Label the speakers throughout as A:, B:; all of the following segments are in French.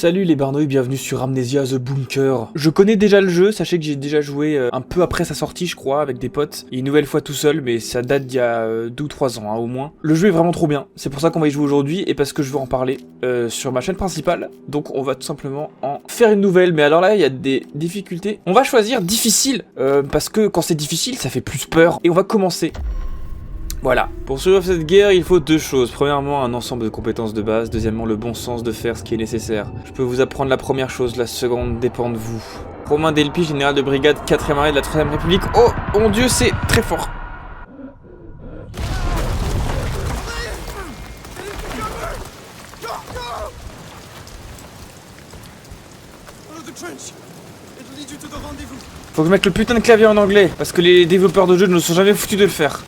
A: Salut les barnouilles, bienvenue sur Amnesia The Bunker. Je connais déjà le jeu, sachez que j'ai déjà joué un peu après sa sortie je crois, avec des potes. Et une nouvelle fois tout seul, mais ça date d'il y a 2 ou 3 ans au moins. Le jeu est vraiment trop bien, c'est pour ça qu'on va y jouer aujourd'hui et parce que je veux en parler sur ma chaîne principale. Donc on va tout simplement en faire une nouvelle, mais alors là il y a des difficultés. On va choisir difficile, parce que quand c'est difficile ça fait plus peur. Et on va commencer. Voilà, pour survivre cette guerre, il faut 2 choses. Premièrement, un ensemble de compétences de base. Deuxièmement, le bon sens de faire ce qui est nécessaire. Je peux vous apprendre la première chose, la seconde dépend de vous. Romain Delpy, général de brigade 4ème armée de la 3ème République. Oh, mon dieu, c'est très fort. Faut que je mette le putain de clavier en anglais, parce que les développeurs de jeux ne se sont jamais foutus de le faire.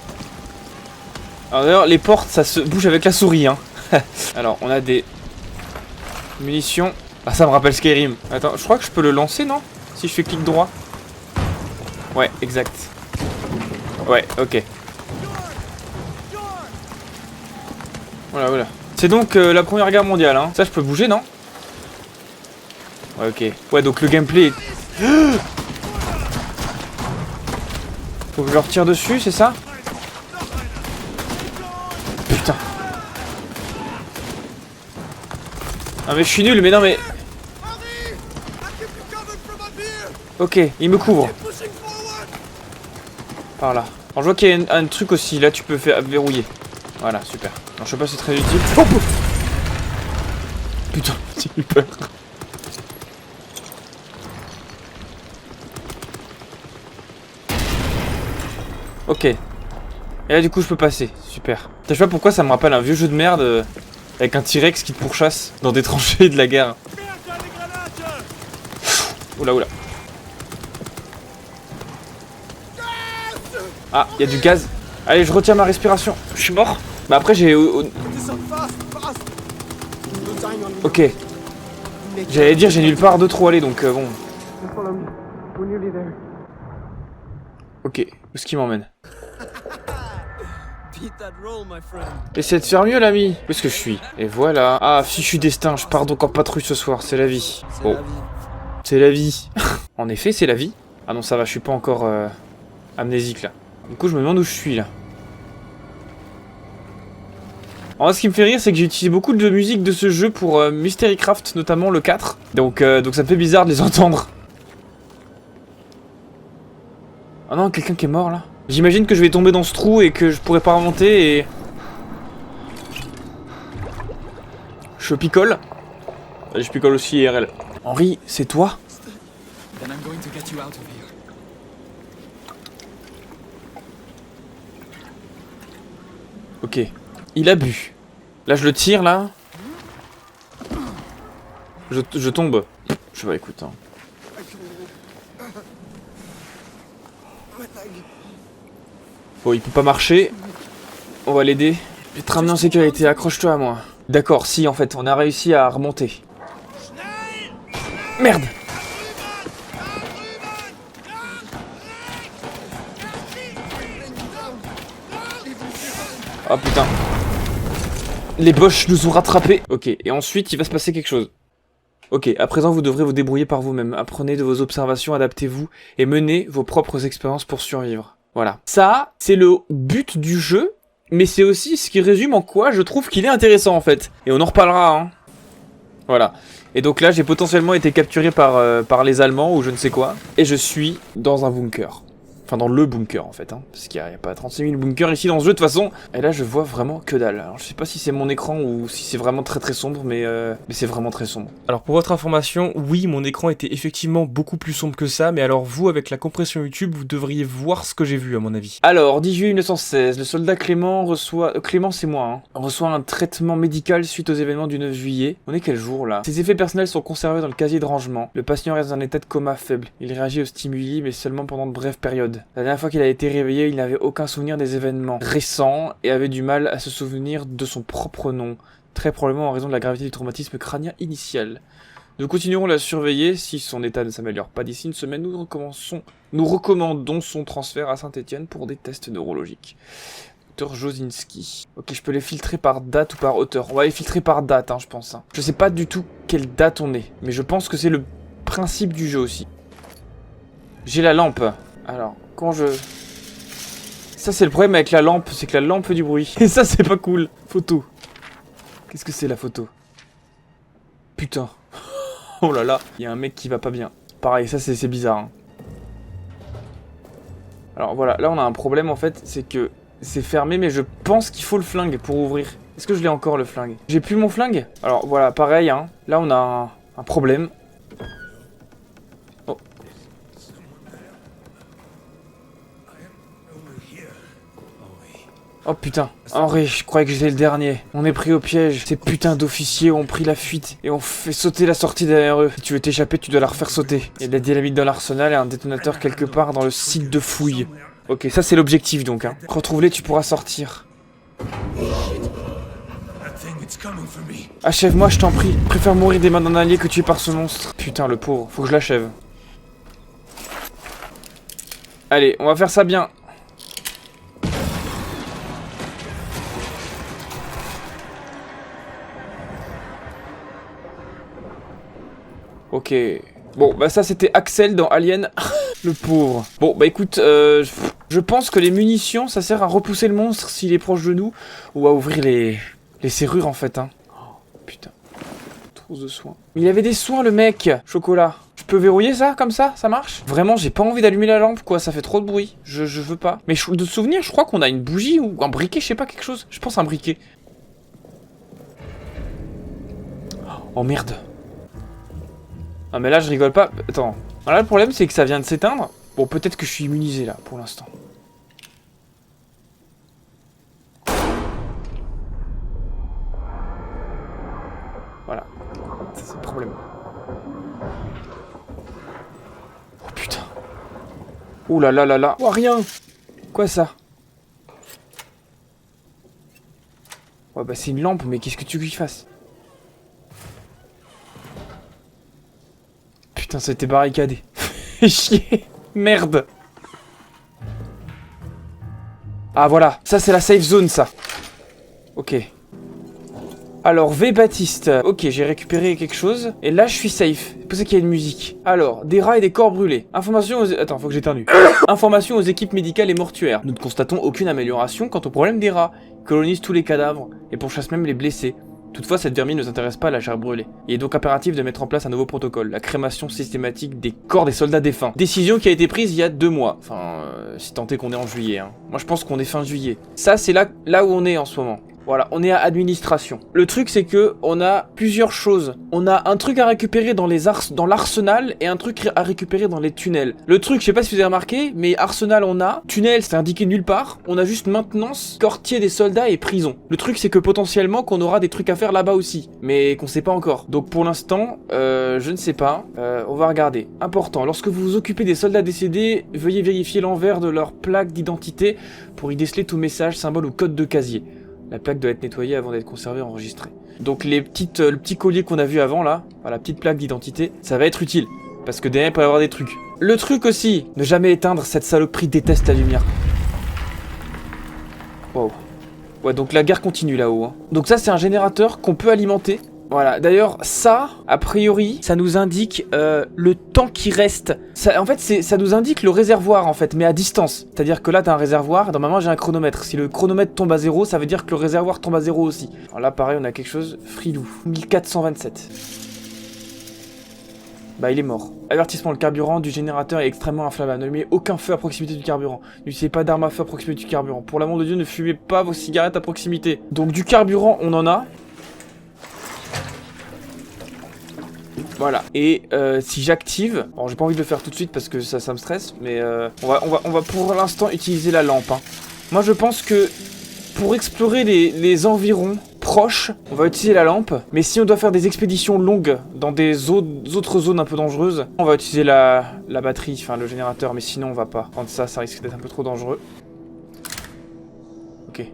A: Alors d'ailleurs, les portes, ça se bouge avec la souris, hein. Alors, on a des munitions. Ah, ça me rappelle Skyrim. Attends, je crois que je peux le lancer, non? Si je fais clic droit. Ouais, exact. Ouais, ok. Voilà, voilà. C'est donc la Première Guerre mondiale, hein. Ça, je peux bouger, non? Ouais, ok. Ouais, donc le gameplay est... Faut que je leur tire dessus, c'est ça? Putain. Ah mais je suis nul, mais non mais... Ok, il me couvre. Par là. Alors je vois qu'il y a un truc aussi, là tu peux faire verrouiller. Voilà, super. Alors je sais pas si c'est très utile. Oh, putain, j'ai eu peur. Ok. Et là du coup je peux passer, super. Je sais pas pourquoi ça me rappelle un vieux jeu de merde avec un T-Rex qui te pourchasse dans des tranchées de la guerre. Oula oula. Ah, il y a du gaz. Allez, je retiens ma respiration. Je suis mort. Bah après j'ai... Ok. J'allais dire j'ai nulle part de trop aller donc bon. Ok, où est-ce qu'il m'emmène? Essaie de faire mieux l'ami. Où est-ce que je suis? Et voilà. Ah, fichu destin, je pars donc en patrouille ce soir, c'est la vie. Bon. C'est la vie. En effet, c'est la vie. Ah non, ça va, je suis pas encore amnésique là. Du coup, je me demande où je suis là. Alors, ce qui me fait rire, c'est que j'ai utilisé beaucoup de musique de ce jeu pour Mysterycraft, notamment le 4. Donc ça me fait bizarre de les entendre. Oh non, quelqu'un qui est mort là. J'imagine que je vais tomber dans ce trou et que je pourrai pas remonter et... Je picole. Et je picole aussi IRL. Henri, c'est toi? Ok. Il a bu. Là, je le tire, là. Je tombe. Je sais pas, écoute. Hein. Bon, il peut pas marcher. On va l'aider. Je vais te ramener en sécurité. Accroche-toi à moi. D'accord, si, en fait, on a réussi à remonter. Merde! Oh putain. Les Boches nous ont rattrapés. Ok, et ensuite il va se passer quelque chose. Ok, à présent vous devrez vous débrouiller par vous-même. Apprenez de vos observations, adaptez-vous et menez vos propres expériences pour survivre. Voilà. Ça, c'est le but du jeu, mais c'est aussi ce qui résume en quoi je trouve qu'il est intéressant en fait. Et on en reparlera, hein. Voilà. Et donc là, j'ai potentiellement été capturé par les Allemands ou je ne sais quoi. Et je suis dans un bunker. Enfin, dans le bunker, en fait, hein, parce qu'il n'y a pas 36 000 bunkers ici dans ce jeu, de toute façon. Et là, je vois vraiment que dalle. Alors, je sais pas si c'est mon écran ou si c'est vraiment très très sombre, mais c'est vraiment très sombre. Alors, pour votre information, oui, mon écran était effectivement beaucoup plus sombre que ça, mais alors vous, avec la compression YouTube, vous devriez voir ce que j'ai vu, à mon avis. Alors, 10 juillet 1916, le soldat Clément reçoit... Clément, c'est moi, hein. Reçoit un traitement médical suite aux événements du 9 juillet. On est quel jour, là? Ses effets personnels sont conservés dans le casier de rangement. Le patient reste dans un état de coma faible. Il réagit aux stimuli, mais seulement pendant de brèves périodes. La dernière fois qu'il a été réveillé, il n'avait aucun souvenir des événements récents et avait du mal à se souvenir de son propre nom, très probablement en raison de la gravité du traumatisme crânien initial. Nous continuerons à la surveiller. Si son état ne s'améliore pas d'ici une semaine, nous recommandons son transfert à Saint-Étienne pour des tests neurologiques. Dr Josinski. Ok, je peux les filtrer par date ou par auteur. On va les filtrer par date, hein, je pense. Hein. Je sais pas du tout quelle date on est. Mais je pense que c'est le principe du jeu aussi. J'ai la lampe. Alors, quand je... Ça, c'est le problème avec la lampe, c'est que la lampe fait du bruit. Et ça, c'est pas cool. Photo. Qu'est-ce que c'est la photo? Putain. Oh là là, il y a un mec qui va pas bien. Pareil, ça c'est bizarre. Hein. Alors voilà, là on a un problème en fait, c'est que c'est fermé, mais je pense qu'il faut le flingue pour ouvrir. Est-ce que je l'ai encore le flingue? J'ai plus mon flingue? Alors voilà, pareil, hein. Là on a un problème. Oh. Oh putain. Henri, je croyais que j'étais le dernier. On est pris au piège. Ces putains d'officiers ont pris la fuite et ont fait sauter la sortie derrière eux. Si tu veux t'échapper, tu dois la refaire sauter. Il y a de la dynamite dans l'arsenal et un détonateur quelque part dans le site de fouille. Ok, ça c'est l'objectif donc. Hein. Retrouve-les, tu pourras sortir. Achève-moi, je t'en prie. Je préfère mourir des mains d'un allié que tué par ce monstre. Putain, le pauvre. Faut que je l'achève. Allez, on va faire ça bien. Ok. Bon, bah ça c'était Axel dans Alien. Le pauvre. Bon, bah écoute, je pense que les munitions, ça sert à repousser le monstre s'il est proche de nous. Ou à ouvrir les serrures en fait, hein. Oh, putain. Trousse de soins. Il y avait des soins le mec. Chocolat. Je peux verrouiller ça, comme ça marche? Vraiment, j'ai pas envie d'allumer la lampe, quoi. Ça fait trop de bruit. Je veux pas. Mais de souvenir, je crois qu'on a une bougie ou un briquet, je sais pas, quelque chose. Je pense un briquet. Oh merde. Ah mais là je rigole pas, attends. Là le problème c'est que ça vient de s'éteindre. Bon peut-être que je suis immunisé là pour l'instant. Voilà, c'est le problème. Oh putain. Ouh là là là là. Oh rien. Quoi ça? Ouais bah c'est une lampe mais qu'est-ce que tu veux qu'il fasse? Putain, c'était barricadé. Chier. Merde. Ah, voilà. Ça, c'est la safe zone, ça. Ok. Alors, V. Baptiste. Ok, j'ai récupéré quelque chose. Et là, je suis safe. C'est pour ça qu'il y a une musique. Alors, des rats et des corps brûlés. Information aux... Attends, faut que j'éternue. Information aux équipes médicales et mortuaires. Nous ne constatons aucune amélioration quant au problème des rats. Ils colonisent tous les cadavres et pourchassent même les blessés. Toutefois, cette vermine ne s'intéresse pas à la chair brûlée. Il est donc impératif de mettre en place un nouveau protocole, la crémation systématique des corps des soldats défunts. Décision qui a été prise il y a 2 mois. Enfin, si tant est qu'on est en juillet. Hein. Moi, je pense qu'on est fin juillet. Ça, c'est là où on est en ce moment. Voilà, on est à administration. Le truc, c'est que on a plusieurs choses. On a un truc à récupérer dans l'arsenal et un truc à récupérer dans les tunnels. Le truc, je sais pas si vous avez remarqué, mais arsenal on a, tunnel c'est indiqué nulle part. On a juste maintenance, quartier des soldats et prison. Le truc, c'est que potentiellement qu'on aura des trucs à faire là-bas aussi, mais qu'on sait pas encore. Donc pour l'instant, je ne sais pas. On va regarder. Important, lorsque vous vous occupez des soldats décédés, veuillez vérifier l'envers de leur plaque d'identité pour y déceler tout message, symbole ou code de casier. La plaque doit être nettoyée avant d'être conservée et enregistrée. Donc le petit collier qu'on a vu avant là, enfin, la petite plaque d'identité, ça va être utile. Parce que derrière il peut y avoir des trucs. Le truc aussi, ne jamais éteindre, cette saloperie déteste la lumière. Wow. Ouais, donc la guerre continue là-haut. Hein. Donc ça c'est un générateur qu'on peut alimenter. Voilà, d'ailleurs ça, a priori, ça nous indique le temps qui reste. Ça, en fait, ça nous indique le réservoir en fait, mais à distance. C'est-à-dire que là t'as un réservoir, normalement j'ai un chronomètre. Si le chronomètre tombe à 0, ça veut dire que le réservoir tombe à 0 aussi. Alors là pareil, on a quelque chose, frilou, 1427. Bah il est mort. Avertissement, le carburant du générateur est extrêmement inflammable. N'allumez aucun feu à proximité du carburant. N'utilisez pas d'armes à feu à proximité du carburant. Pour l'amour de Dieu, ne fumez pas vos cigarettes à proximité. Donc du carburant, on en a. Voilà, et si j'active, bon j'ai pas envie de le faire tout de suite parce que ça me stresse, mais on va pour l'instant utiliser la lampe. Hein. Moi je pense que pour explorer les environs proches, on va utiliser la lampe, mais si on doit faire des expéditions longues dans des autres zones un peu dangereuses, on va utiliser la batterie, enfin le générateur, mais sinon on va pas. Prendre ça, ça risque d'être un peu trop dangereux. Ok.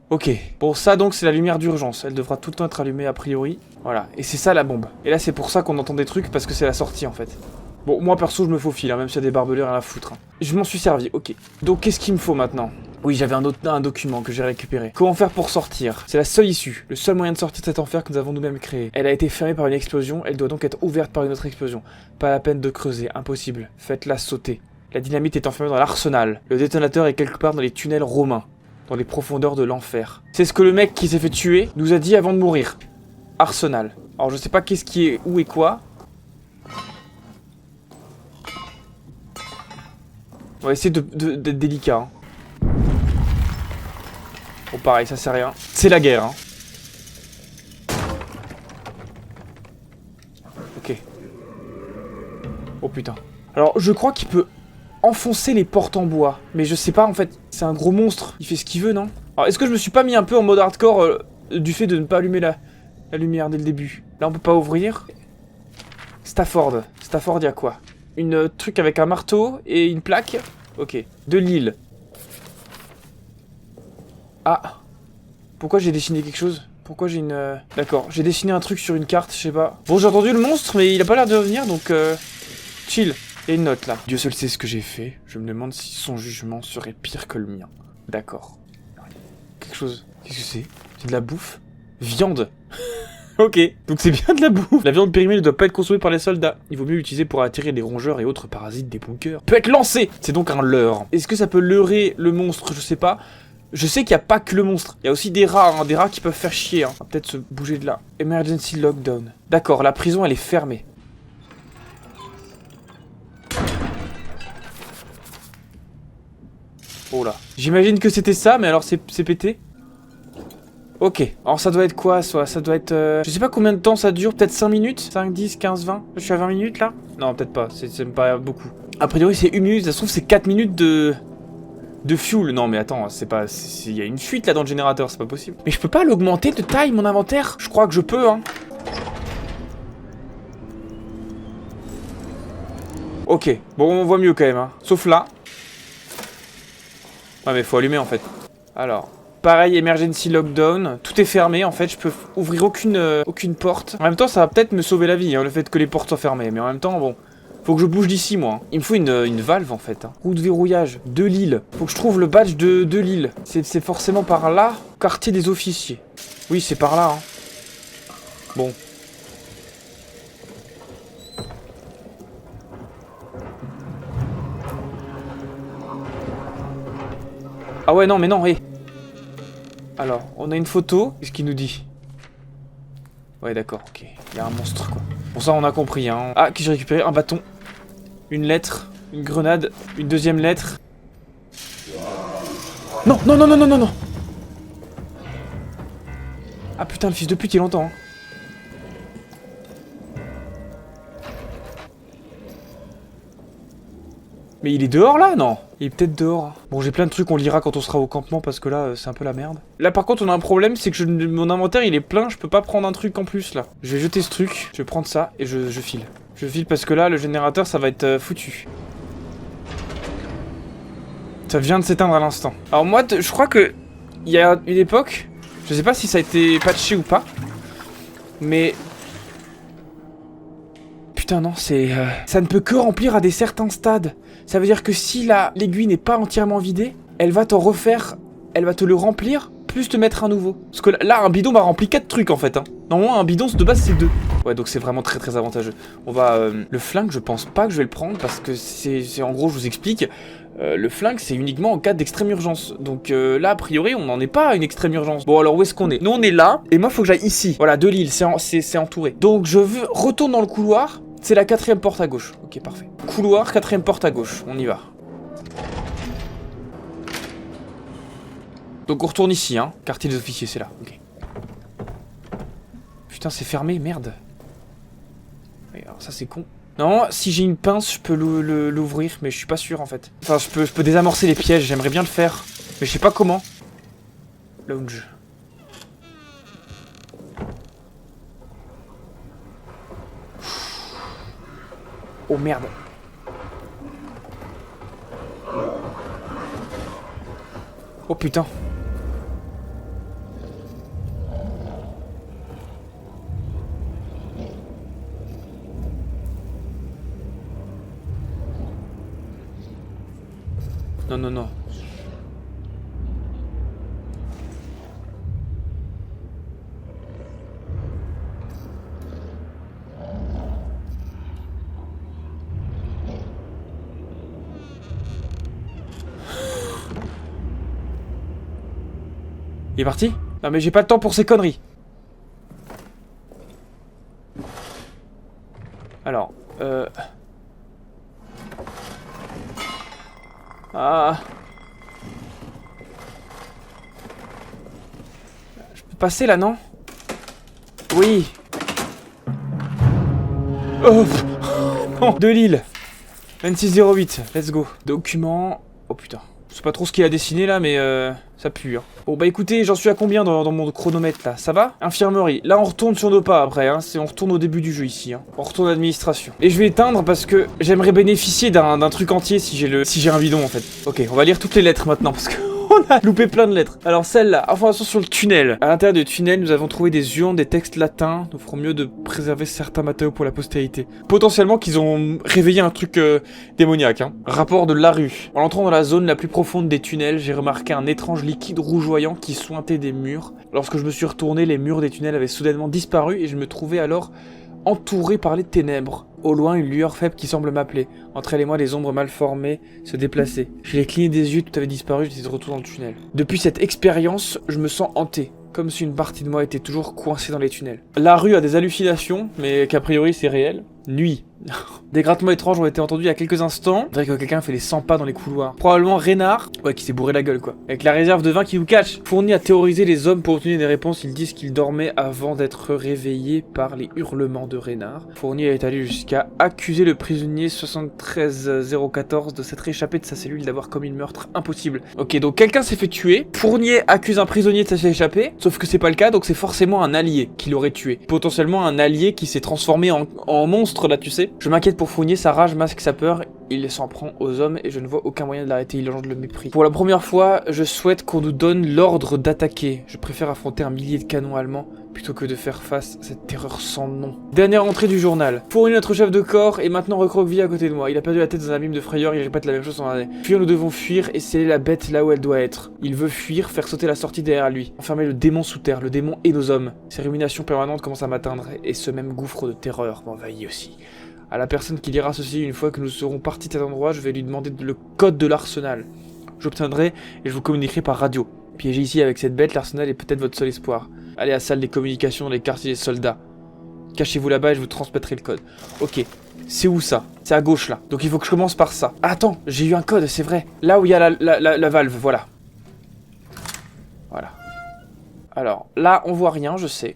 A: Ok, bon ça donc c'est la lumière d'urgence, elle devra tout le temps être allumée a priori. Voilà, et c'est ça la bombe. Et là c'est pour ça qu'on entend des trucs, parce que c'est la sortie en fait. Bon, moi perso, je me faufile, hein, même s'il y a des barbelés, rien à foutre. Hein. Je m'en suis servi, ok. Donc, qu'est-ce qu'il me faut maintenant? Oui, j'avais un document que j'ai récupéré. Comment faire pour sortir? C'est la seule issue, le seul moyen de sortir de cet enfer que nous avons nous-mêmes créé. Elle a été fermée par une explosion, elle doit donc être ouverte par une autre explosion. Pas la peine de creuser, impossible. Faites-la sauter. La dynamite est enfermée dans l'arsenal. Le détonateur est quelque part dans les tunnels romains, dans les profondeurs de l'enfer. C'est ce que le mec qui s'est fait tuer nous a dit avant de mourir. Arsenal. Alors je sais pas qu'est-ce qui est où et quoi. On va essayer d'être délicat. Hein. Bon pareil, ça c'est rien. C'est la guerre. Hein. Ok. Oh putain. Alors je crois qu'il peut enfoncer les portes en bois. Mais je sais pas en fait. C'est un gros monstre. Il fait ce qu'il veut, non? Alors est-ce que je me suis pas mis un peu en mode hardcore du fait de ne pas allumer la lumière dès le début? Là on peut pas ouvrir. Stafford. Stafford, il y a quoi? Une truc avec un marteau et une plaque. Ok. De l'île. Ah. Pourquoi j'ai dessiné quelque chose? Pourquoi j'ai une... D'accord, j'ai dessiné un truc sur une carte, je sais pas. Bon, j'ai entendu le monstre, mais il a pas l'air de revenir, donc... Chill. Il y a une note, là. Dieu seul sait ce que j'ai fait. Je me demande si son jugement serait pire que le mien. D'accord. Quelque chose... Qu'est-ce que c'est? C'est de la bouffe? Viande. Ok, donc c'est bien de la bouffe. La viande périmée ne doit pas être consommée par les soldats. Il vaut mieux l'utiliser pour attirer les rongeurs et autres parasites des bunkers. Peut être lancé. C'est donc un leurre. Est-ce que ça peut leurrer le monstre? Je sais pas. Je sais qu'il n'y a pas que le monstre. Il y a aussi des rats, hein, des rats qui peuvent faire chier. Hein. On va peut-être se bouger de là. Emergency lockdown. D'accord, la prison elle est fermée. Oh là. J'imagine que c'était ça, mais alors c'est pété. Ok, alors ça doit être quoi, soit ça doit être... Je sais pas combien de temps ça dure, peut-être 5 minutes 5, 10, 15, 20 Je suis à 20 minutes là? Non, peut-être pas, ça me paraît beaucoup. A priori c'est 1 minute, ça se trouve c'est 4 minutes de fuel. Non mais attends, c'est pas... Il y a une fuite là dans le générateur, c'est pas possible. Mais je peux pas l'augmenter de taille, mon inventaire? Je crois que je peux, hein. Ok, bon on voit mieux quand même, hein. Sauf là. Ouais mais faut allumer en fait. Alors... Pareil, emergency lockdown. Tout est fermé en fait, je peux ouvrir aucune porte. En même temps, ça va peut-être me sauver la vie, hein, le fait que les portes soient fermées. Mais en même temps, bon, faut que je bouge d'ici moi. Hein. Il me faut une valve en fait. Hein. Roue de verrouillage, de Lille. Faut que je trouve le badge de Lille. C'est forcément par là. Quartier des officiers. Oui, c'est par là. Hein. Bon. Ah ouais, non, mais non, hé. Alors, on a une photo. Qu'est-ce qu'il nous dit? Ouais, d'accord, ok. Il y a un monstre, quoi. Bon, ça, on a compris, hein. Ah, que j'ai récupéré un bâton. Une lettre. Une grenade. Une deuxième lettre. Non, non, non, non, non, non, non. Ah, putain, le fils de pute, il entend, hein. Mais il est dehors, là? Non. Il est peut-être dehors. Bon, j'ai plein de trucs, on lira quand on sera au campement, parce que là, c'est un peu la merde. Là, par contre, on a un problème, c'est que mon inventaire, il est plein, je peux pas prendre un truc en plus, là. Je vais jeter ce truc, je vais prendre ça, et je file. Je file parce que là, le générateur, ça va être foutu. Ça vient de s'éteindre à l'instant. Alors moi, je crois que... Il y a une époque, je sais pas si ça a été patché ou pas, mais... Putain, non, c'est... Ça ne peut que remplir à des certains stades. Ça veut dire que si l'aiguille n'est pas entièrement vidée, elle va t'en refaire, elle va te le remplir, plus te mettre un nouveau. Parce que là, un bidon m'a rempli 4 trucs en fait. Hein. Normalement, un bidon de base, c'est 2. Ouais, donc c'est vraiment très très avantageux. On va... le flingue, je pense pas que je vais le prendre parce que c'est en gros, je vous explique. Le flingue, c'est uniquement en cas d'extrême urgence. Donc là, a priori, on n'en est pas à une extrême urgence. Bon, alors où est-ce qu'on est? Nous, on est là, et moi, faut que j'aille ici. Voilà, de l'île, c'est entouré. Donc je retourne dans le couloir. C'est la 4e porte à gauche. Ok, parfait. Couloir, 4e porte à gauche. On y va. Donc on retourne ici, hein. Quartier des officiers, c'est là. Ok. Putain, c'est fermé, merde. Alors ça, c'est con. Non, si j'ai une pince, je peux l'ouvrir, mais je suis pas sûr, en fait. Enfin, je peux désamorcer les pièges, j'aimerais bien le faire. Mais je sais pas comment. Lounge. Oh merde. Oh putain. Non, non, non. Il est parti? Non mais j'ai pas le temps pour ces conneries. Alors, Ah. Je peux passer là, non? Oui. Oh. Non. De Lille. 2608, let's go. Document. Oh putain. Je sais pas trop ce qu'il a dessiné là, mais ça pue. Hein. Bon bah écoutez, j'en suis à combien dans mon chronomètre là? Ça va? Infirmerie. Là on retourne sur nos pas après, hein. On retourne au début du jeu ici. Hein. On retourne à l'administration. Et je vais éteindre parce que j'aimerais bénéficier d'un truc entier si j'ai un bidon en fait. Ok, on va lire toutes les lettres maintenant parce que... On a loupé plein de lettres. Alors celle-là, information sur le tunnel. À l'intérieur du tunnel, nous avons trouvé des urnes, des textes latins. Nous ferons mieux de préserver certains matériaux pour la postérité. Potentiellement qu'ils ont réveillé un truc démoniaque. Hein. Rapport de la rue. En entrant dans la zone la plus profonde des tunnels, j'ai remarqué un étrange liquide rougeoyant qui suintait des murs. Lorsque je me suis retourné, les murs des tunnels avaient soudainement disparu et je me trouvais alors entouré par les ténèbres. Au loin, une lueur faible qui semble m'appeler. Entre elle et moi, des ombres mal formées se déplaçaient. J'ai cligné des yeux, tout avait disparu, j'étais de retour dans le tunnel. Depuis cette expérience, je me sens hanté. Comme si une partie de moi était toujours coincée dans les tunnels. La rue a des hallucinations, mais qu'a priori c'est réel. Nuit. Des grattements étranges ont été entendus il y a quelques instants. On dirait que quelqu'un fait les 100 pas dans les couloirs. Probablement Reynard, ouais, qui s'est bourré la gueule quoi. Avec la réserve de vin qui vous catch. Fourni à théoriser les hommes pour obtenir des réponses. Ils disent qu'ils dormaient avant d'être réveillés par les hurlements de Reynard. Fourni est allé jusqu'à accuser le prisonnier 73014 de s'être échappé de sa cellule et d'avoir commis le meurtre impossible. Ok, donc quelqu'un s'est fait tuer. Fournier accuse un prisonnier de s'être échappé. Sauf que c'est pas le cas, donc c'est forcément un allié qui l'aurait tué. Potentiellement un allié qui s'est transformé en monstre là, tu sais. Je m'inquiète pour Fournier, sa rage masque sa peur, il s'en prend aux hommes et je ne vois aucun moyen de l'arrêter, il engendre le mépris. Pour la première fois, je souhaite qu'on nous donne l'ordre d'attaquer. Je préfère affronter un millier de canons allemands plutôt que de faire face à cette terreur sans nom. Dernière entrée du journal. Fournier, notre chef de corps, est maintenant recroquevillé à côté de moi. Il a perdu la tête dans un abîme de frayeur, il répète la même chose sans arrêt. Fuir, nous devons fuir et sceller la bête là où elle doit être. Il veut fuir, faire sauter la sortie derrière lui. Enfermer le démon sous terre, le démon et nos hommes. Ces ruminations permanentes commencent à m'atteindre et ce même gouffre de terreur m'envahit aussi. À la personne qui lira ceci, une fois que nous serons partis de cet endroit, je vais lui demander le code de l'arsenal. J'obtiendrai et je vous communiquerai par radio. Piégé ici avec cette bête, l'arsenal est peut-être votre seul espoir. Allez à la salle des communications dans les quartiers des soldats. Cachez-vous là-bas et je vous transmettrai le code. Ok, c'est où ça? C'est à gauche là. Donc il faut que je commence par ça. Ah, attends, j'ai eu un code, c'est vrai. Là où il y a la valve, voilà. Voilà. Alors, là on voit rien, je sais.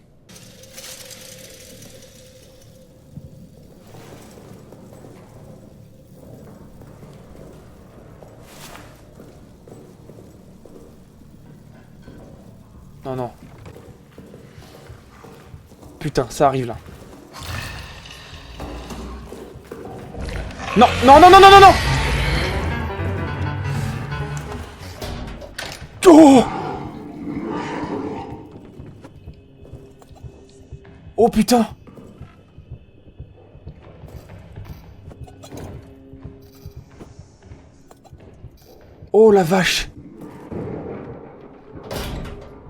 A: Non, non. Putain, ça arrive là. Non, non, non, non, non, non, non. Oh, oh putain. Oh la vache.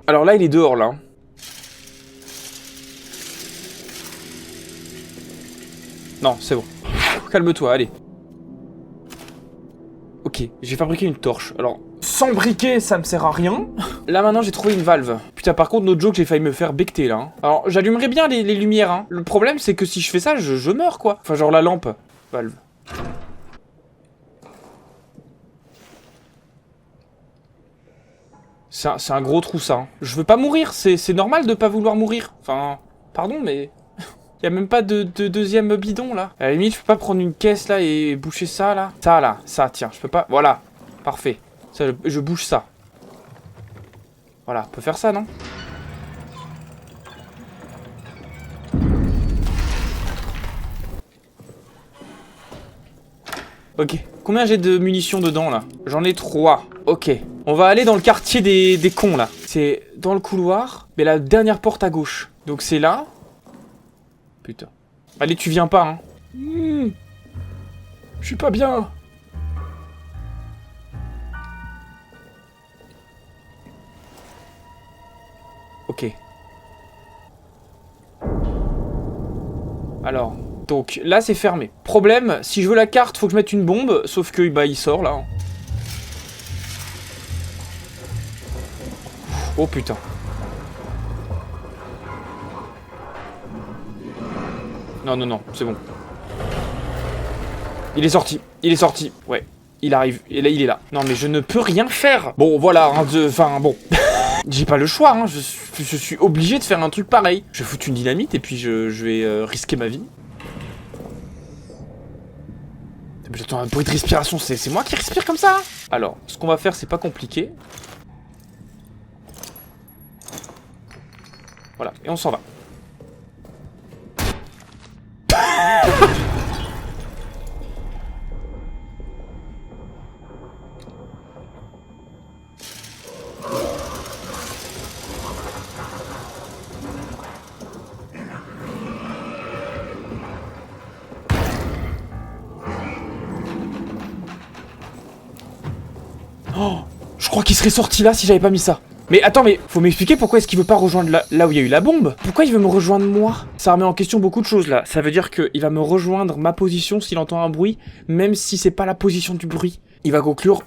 A: Alors là, il est dehors, là. Non, c'est bon. Calme-toi, allez. Ok, j'ai fabriqué une torche. Alors, sans briquet, ça me sert à rien. Là, maintenant, j'ai trouvé une valve. Putain, par contre, notre joke, j'ai failli me faire becter, là. Hein. Alors, j'allumerai bien les lumières, hein. Le problème, c'est que si je fais ça, je meurs, quoi. Enfin, genre la lampe. Valve. C'est un gros trou, ça. Hein. Je veux pas mourir, c'est normal de pas vouloir mourir. Enfin, pardon, mais... Y'a même pas de deuxième bidon, là. À la limite, je peux pas prendre une caisse, là, et boucher ça, là. Ça, tiens, je peux pas... Voilà, parfait. Ça, je bouge ça. Voilà, on peut faire ça, non? Ok. Combien j'ai de munitions dedans, là? J'en ai 3. Ok. On va aller dans le quartier des cons, là. C'est dans le couloir, mais la dernière porte à gauche. Donc c'est là. Putain. Allez, tu viens pas, hein. Je suis pas bien. Ok. Alors, donc là c'est fermé. Problème, si je veux la carte, faut que je mette une bombe, sauf que bah il sort là. Oh putain. Non, non, non, c'est bon. Il est sorti, ouais. Il arrive, et là, il est là. Non mais je ne peux rien faire. Bon voilà, hein, enfin bon. J'ai pas le choix, hein. Je suis obligé de faire un truc pareil. Je vais foutre une dynamite et puis je vais risquer ma vie. J'attends un bruit de respiration, c'est moi qui respire comme ça. Alors, ce qu'on va faire, c'est pas compliqué. Voilà, et on s'en va. Oh, je crois qu'il serait sorti là si j'avais pas mis ça. Mais attends, mais faut m'expliquer pourquoi est-ce qu'il veut pas rejoindre là où il y a eu la bombe? Pourquoi il veut me rejoindre moi? Ça remet en question beaucoup de choses là. Ça veut dire qu'il va me rejoindre ma position s'il entend un bruit, même si c'est pas la position du bruit. Il va conclure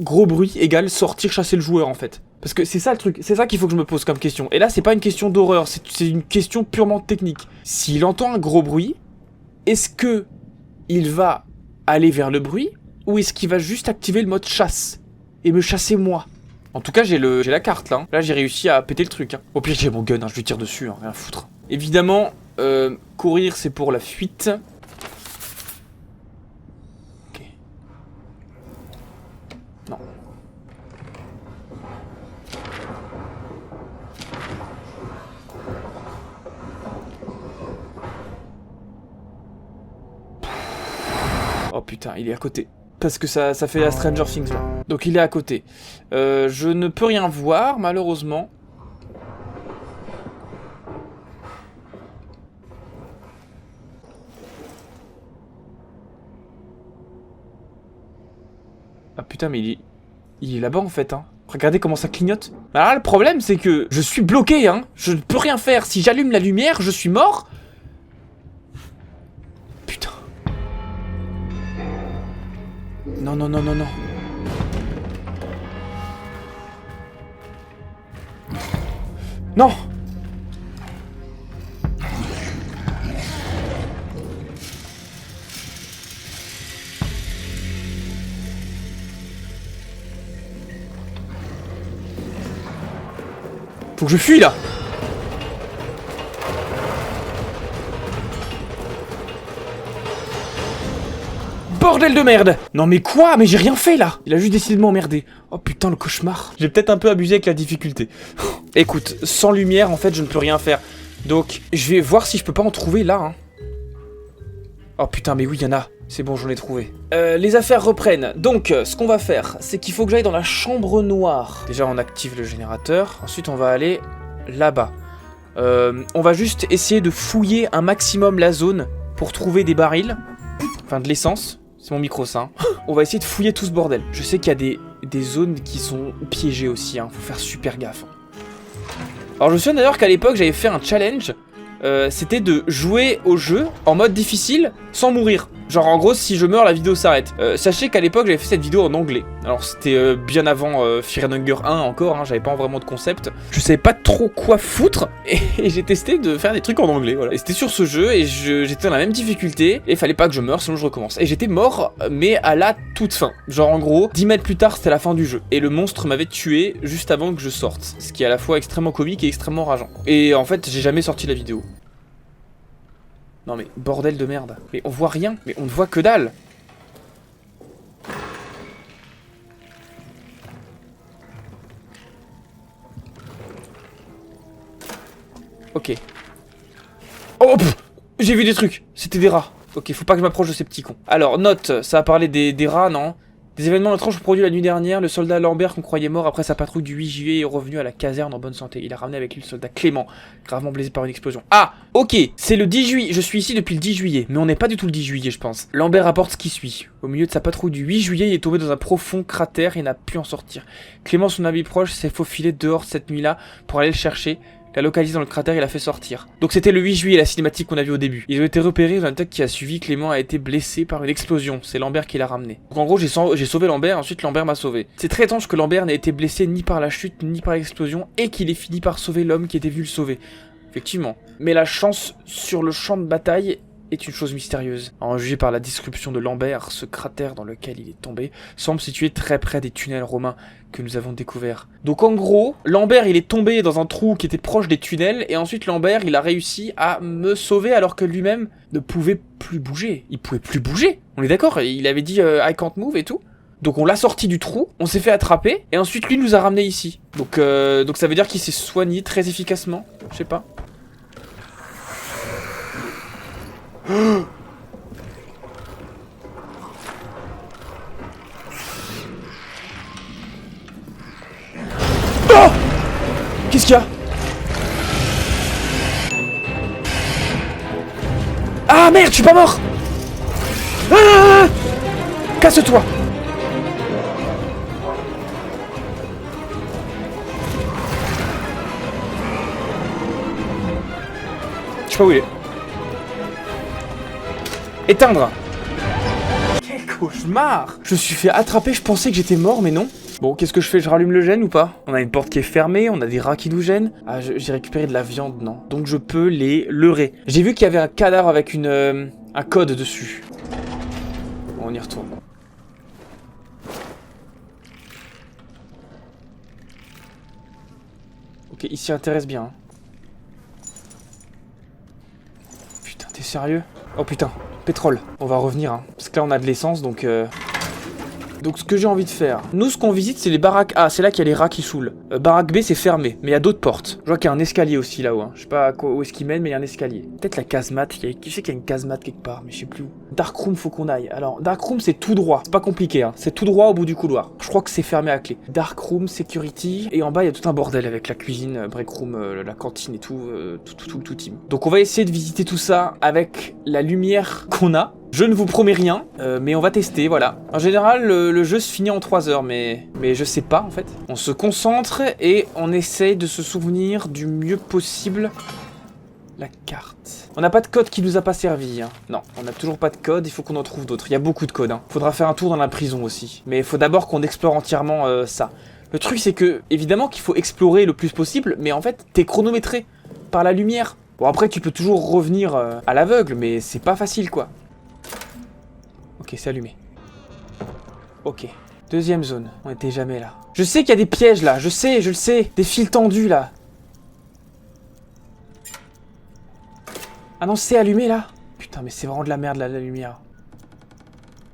A: gros bruit égale sortir chasser le joueur en fait. Parce que c'est ça le truc, c'est ça qu'il faut que je me pose comme question. Et là c'est pas une question d'horreur, c'est une question purement technique. S'il entend un gros bruit, est-ce que il va aller vers le bruit ou est-ce qu'il va juste activer le mode chasse et me chasser moi? En tout cas, j'ai la carte là. Là, j'ai réussi à péter le truc. Hein. Au pire, j'ai mon gun, hein, je lui tire dessus, hein, rien à foutre. Évidemment, courir, c'est pour la fuite. Ok. Non. Oh putain, il est à côté. Parce que ça fait la Stranger Things là. Donc il est à côté. Je ne peux rien voir malheureusement. Ah putain mais il est là-bas en fait hein. Regardez comment ça clignote. Alors là, le problème c'est que je suis bloqué hein. Je ne peux rien faire. Si j'allume la lumière, je suis mort. Putain. Non, non, non, non, non. Non! Faut que je fuis là! Bordel de merde! Non mais quoi? Mais j'ai rien fait là! Il a juste décidé de m'emmerder. Oh putain le cauchemar. J'ai peut-être un peu abusé avec la difficulté. Écoute, sans lumière en fait je ne peux rien faire. Donc je vais voir si je peux pas en trouver là. Hein. Oh putain mais oui il y en a. C'est bon j'en ai trouvé. Les affaires reprennent. Donc ce qu'on va faire c'est qu'il faut que j'aille dans la chambre noire. Déjà on active le générateur. Ensuite on va aller là-bas. On va juste essayer de fouiller un maximum la zone pour trouver des barils. Enfin de l'essence. C'est mon micro ça. Hein. On va essayer de fouiller tout ce bordel. Je sais qu'il y a des zones qui sont piégées aussi. Hein. Faut faire super gaffe. Alors je me souviens d'ailleurs qu'à l'époque j'avais fait un challenge. C'était de jouer au jeu en mode difficile sans mourir. Genre en gros si je meurs la vidéo s'arrête. Sachez qu'à l'époque j'avais fait cette vidéo en anglais. Alors c'était bien avant Fear and Hunger 1 encore, hein, j'avais pas vraiment de concept. Je savais pas trop quoi foutre et j'ai testé de faire des trucs en anglais voilà. Et c'était sur ce jeu et j'étais dans la même difficulté et fallait pas que je meure sinon je recommence. Et j'étais mort mais à la toute fin. Genre en gros 10 mètres plus tard c'était la fin du jeu. Et le monstre m'avait tué juste avant que je sorte. Ce qui est à la fois extrêmement comique et extrêmement rageant. Et en fait j'ai jamais sorti la vidéo. Non mais bordel de merde. Mais on voit rien. Mais on ne voit que dalle. Ok. Oh pff, j'ai vu des trucs. C'était des rats. Ok, faut pas que je m'approche de ces petits cons. Alors, note, ça a parlé des rats, non? Des événements étranges produits la nuit dernière, le soldat Lambert qu'on croyait mort après sa patrouille du 8 juillet est revenu à la caserne en bonne santé. Il a ramené avec lui le soldat Clément, gravement blessé par une explosion. Ah, ok, c'est le 10 juillet, je suis ici depuis le 10 juillet, mais on n'est pas du tout le 10 juillet je pense. Lambert rapporte ce qui suit. Au milieu de sa patrouille du 8 juillet, il est tombé dans un profond cratère et n'a pu en sortir. Clément, son ami proche, s'est faufilé dehors cette nuit-là pour aller le chercher, l'a localisé dans le cratère et l'a fait sortir. Donc c'était le 8 juillet, la cinématique qu'on a vue au début. Ils ont été repérés dans l'attaque qui a suivi. Clément a été blessé par une explosion. C'est Lambert qui l'a ramené. Donc en gros, j'ai sauvé Lambert, ensuite Lambert m'a sauvé. C'est très étrange que Lambert n'ait été blessé ni par la chute, ni par l'explosion, et qu'il ait fini par sauver l'homme qui était venu le sauver. Effectivement. Mais la chance sur le champ de bataille est une chose mystérieuse. En juger par la description de Lambert, ce cratère dans lequel il est tombé semble situé très près des tunnels romains que nous avons découverts. Donc en gros, Lambert il est tombé dans un trou qui était proche des tunnels et ensuite Lambert il a réussi à me sauver alors que lui-même ne pouvait plus bouger. Il pouvait plus bouger. On est d'accord, il avait dit I can't move et tout. Donc on l'a sorti du trou, on s'est fait attraper et ensuite lui nous a ramené ici. Donc ça veut dire qu'il s'est soigné très efficacement. Je sais pas. Oh! Qu'est-ce qu'il y a? Ah merde, je suis pas mort! Ah! Casse-toi! Je sais pas où il est. Éteindre! Quel cauchemar! Je me suis fait attraper, je pensais que j'étais mort, mais non. Bon, qu'est-ce que je fais? Je rallume le gène ou pas? On a une porte qui est fermée, on a des rats qui nous gênent. Ah, j'ai récupéré de la viande, non. Donc je peux les leurrer. J'ai vu qu'il y avait un cadavre avec un code dessus. Bon, on y retourne. Ok, il s'y intéresse bien. Hein. Putain, t'es sérieux? Oh putain. Pétrole, on va revenir, hein. Parce que là on a de l'essence, donc ce que j'ai envie de faire, nous ce qu'on visite c'est les baraques A, c'est là qu'il y a les rats qui saoulent. Baraque B c'est fermé, mais il y a d'autres portes. Je vois qu'il y a un escalier aussi là-haut, hein. Je sais pas où est-ce qu'il mène, mais il y a un escalier. Peut-être la casemate, je sais qu'il y a une casemate quelque part, mais je sais plus où. Darkroom faut qu'on aille. Alors, Darkroom c'est tout droit, c'est pas compliqué, hein. C'est tout droit au bout du couloir. Je crois que c'est fermé à clé. Darkroom, security, et en bas il y a tout un bordel avec la cuisine, breakroom, la cantine et tout, tout team. Donc on va essayer de visiter tout ça avec la lumière qu'on a. Je ne vous promets rien, mais on va tester, voilà. En général, le jeu se finit en 3 heures, mais je sais pas, en fait. On se concentre et on essaye de se souvenir du mieux possible la carte. On n'a pas de code qui nous a pas servi, hein. Non, on n'a toujours pas de code, il faut qu'on en trouve d'autres. Il y a beaucoup de codes, hein. Faudra faire un tour dans la prison aussi. Mais il faut d'abord qu'on explore entièrement ça. Le truc, c'est que, évidemment qu'il faut explorer le plus possible, mais en fait, t'es chronométré par la lumière. Bon, après, tu peux toujours revenir à l'aveugle, mais c'est pas facile, quoi. Ok, c'est allumé. Ok. Deuxième zone. On était jamais là. Je sais qu'il y a des pièges là. Je le sais. Des fils tendus là. Ah non, c'est allumé là. Putain, mais c'est vraiment de la merde là, la lumière.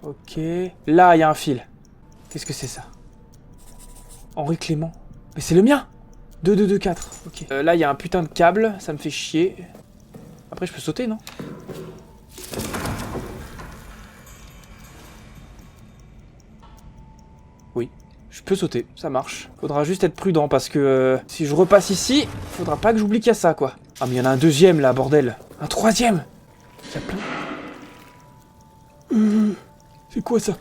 A: Ok. Là, il y a un fil. Qu'est-ce que c'est ça? Henri Clément. Mais c'est le mien. 2224. Ok. Là, il y a un putain de câble. Ça me fait chier. Après, je peux sauter, non? Oui, je peux sauter, ça marche. Faudra juste être prudent parce que si je repasse ici, faudra pas que j'oublie qu'il y a ça, quoi. Ah, mais il y en a un deuxième, là, bordel. Un troisième. Il y a plein. C'est quoi, ça?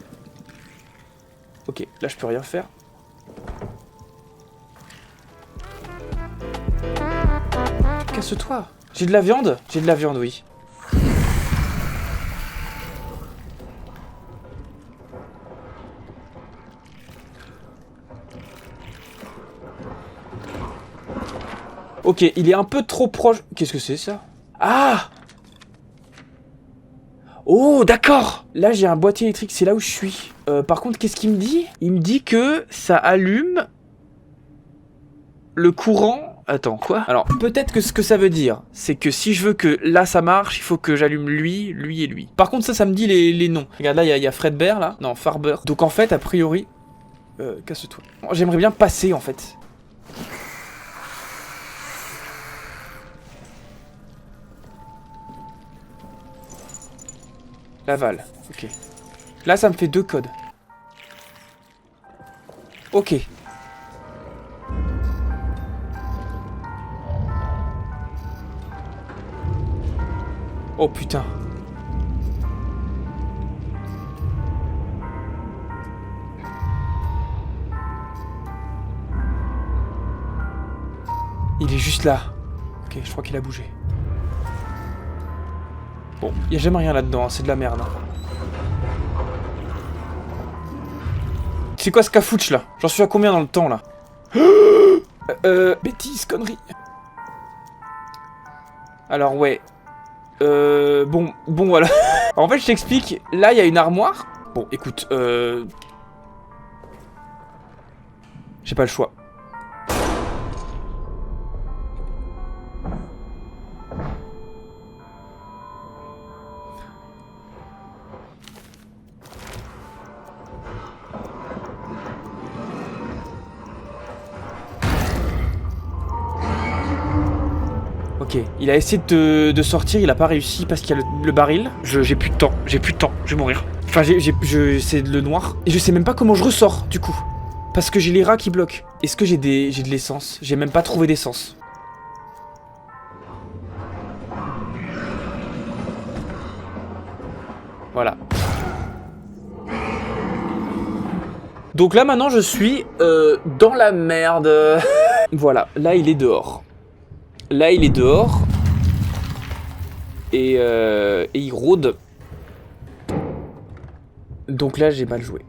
A: Ok, là, je peux rien faire. Casse-toi. J'ai de la viande? J'ai de la viande, oui. Ok, il est un peu trop proche. Qu'est-ce que c'est ça? Ah! Oh, d'accord! Là, j'ai un boîtier électrique, c'est là où je suis. Par contre, qu'est-ce qu'il me dit? Il me dit que ça allume le courant. Attends, quoi? Alors, peut-être que ce que ça veut dire, c'est que si je veux que là ça marche, il faut que j'allume lui et lui. Par contre, ça me dit les noms. Regarde, là, il y a Fredbear, là. Non, Farber. Donc, en fait, a priori... casse-toi. J'aimerais bien passer, en fait. Laval, ok. Là, ça me fait 2 codes. Ok. Oh putain. Il est juste là. Ok, je crois qu'il a bougé. Bon, y a jamais rien là-dedans, hein, c'est de la merde. C'est quoi ce cafouche là? J'en suis à combien dans le temps là? Bêtise, connerie. Alors ouais. Bon voilà. En fait, je t'explique. Là, il y a une armoire. Bon, écoute, j'ai pas le choix. Ok, il a essayé de sortir, il a pas réussi parce qu'il y a le baril. J'ai plus de temps, je vais mourir. Enfin, c'est le noir. Et je sais même pas comment je ressors, du coup. Parce que j'ai les rats qui bloquent. Est-ce que j'ai de l'essence? J'ai même pas trouvé d'essence. Voilà. Donc là, maintenant, je suis dans la merde. Voilà, là, il est dehors. Là, il est dehors. Et il rôde. Donc là, j'ai mal joué.